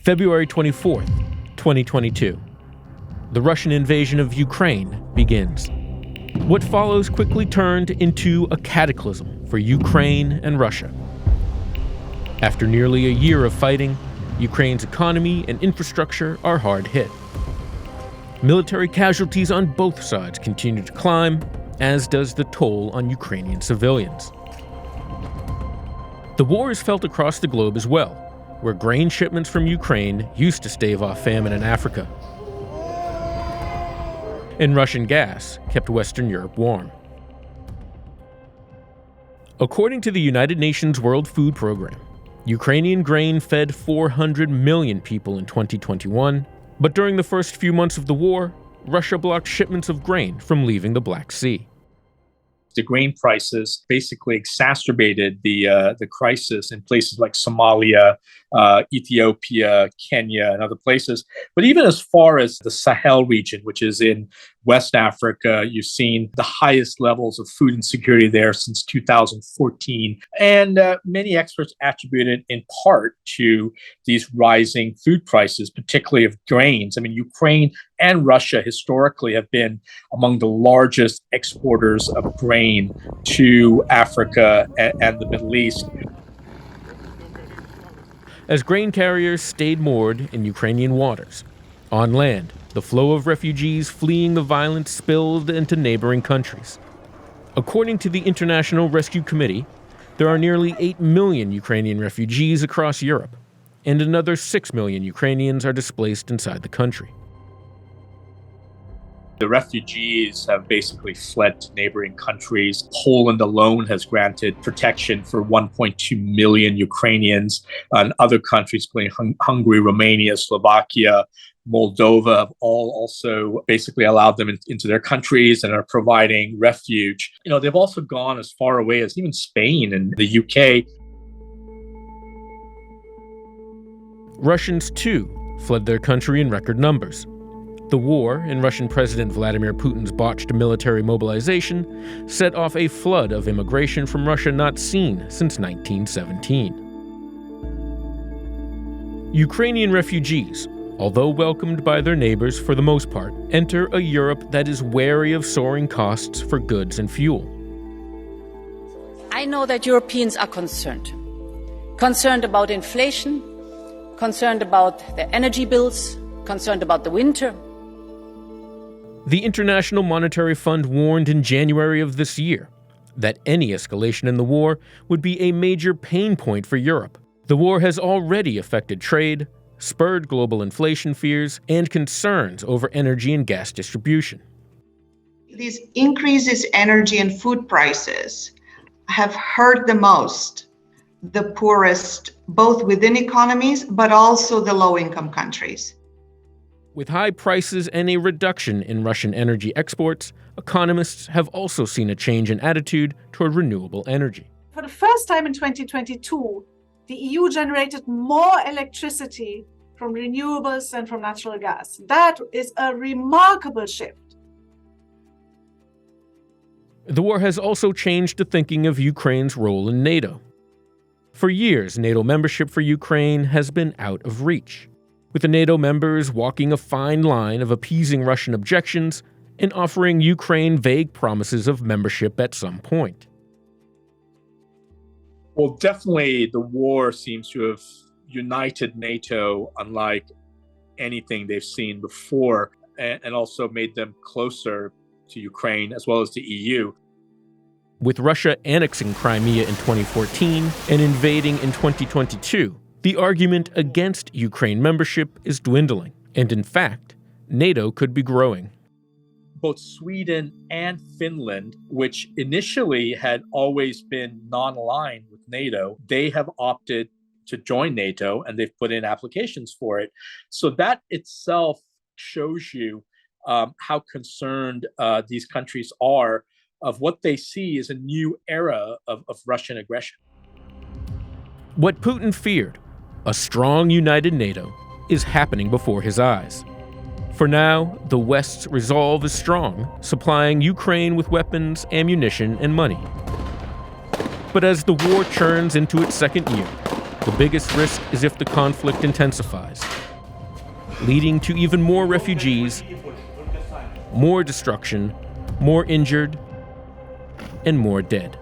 February 24th, 2022. The Russian invasion of Ukraine begins. What follows quickly turned into a cataclysm for Ukraine and Russia. After nearly a year of fighting, Ukraine's economy and infrastructure are hard hit. Military casualties on both sides continue to climb, as does the toll on Ukrainian civilians. The war is felt across the globe as well, where grain shipments from Ukraine used to stave off famine in Africa. And Russian gas kept Western Europe warm. According to the United Nations World Food Program, Ukrainian grain fed 400 million people in 2021, but during the first few months of the war, Russia blocked shipments of grain from leaving the Black Sea. The grain prices basically exacerbated the crisis in places like Somalia, Ethiopia, Kenya, and other places. But even as far as the Sahel region, which is in West Africa, you've seen the highest levels of food insecurity there since 2014. And many experts attribute it in part to these rising food prices, particularly of grains. I mean, Ukraine and Russia historically have been among the largest exporters of grain to Africa and the Middle East. As grain carriers stayed moored in Ukrainian waters, on land, the flow of refugees fleeing the violence spilled into neighboring countries. According to the International Rescue Committee, there are nearly 8 million Ukrainian refugees across Europe, and another 6 million Ukrainians are displaced inside the country. The refugees have basically fled to neighboring countries. Poland alone has granted protection for 1.2 million Ukrainians, and other countries, including Hungary, Romania, Slovakia, Moldova, have all also basically allowed them into their countries and are providing refuge. They've also gone as far away as even Spain and the UK. Russians, too, fled their country in record numbers. The war and Russian President Vladimir Putin's botched military mobilization set off a flood of immigration from Russia not seen since 1917. Ukrainian refugees, although welcomed by their neighbors for the most part, enter a Europe that is wary of soaring costs for goods and fuel. I know that Europeans are concerned about inflation, concerned about the energy bills, concerned about the winter. The International Monetary Fund warned in January of this year that any escalation in the war would be a major pain point for Europe. The war has already affected trade, spurred global inflation fears, and concerns over energy and gas distribution. These increases in energy and food prices have hurt the most the poorest, both within economies, but also the low-income countries. With high prices and a reduction in Russian energy exports, economists have also seen a change in attitude toward renewable energy. For the first time in 2022, the EU generated more electricity from renewables than from natural gas. That is a remarkable shift. The war has also changed the thinking of Ukraine's role in NATO. For years, NATO membership for Ukraine has been out of reach, with the NATO members walking a fine line of appeasing Russian objections and offering Ukraine vague promises of membership at some point. Well, definitely the war seems to have united NATO unlike anything they've seen before, and also made them closer to Ukraine as well as the EU. With Russia annexing Crimea in 2014 and invading in 2022, the argument against Ukraine membership is dwindling, and in fact, NATO could be growing. Both Sweden and Finland, which initially had always been non-aligned with NATO, they have opted to join NATO, and they've put in applications for it. So that itself shows you how concerned these countries are of what they see as a new era of Russian aggression. What Putin feared, a strong, united NATO, is happening before his eyes. For now, the West's resolve is strong, supplying Ukraine with weapons, ammunition, and money. But as the war churns into its second year, The biggest risk is if the conflict intensifies, leading to even more refugees, more destruction, more injured, and more dead.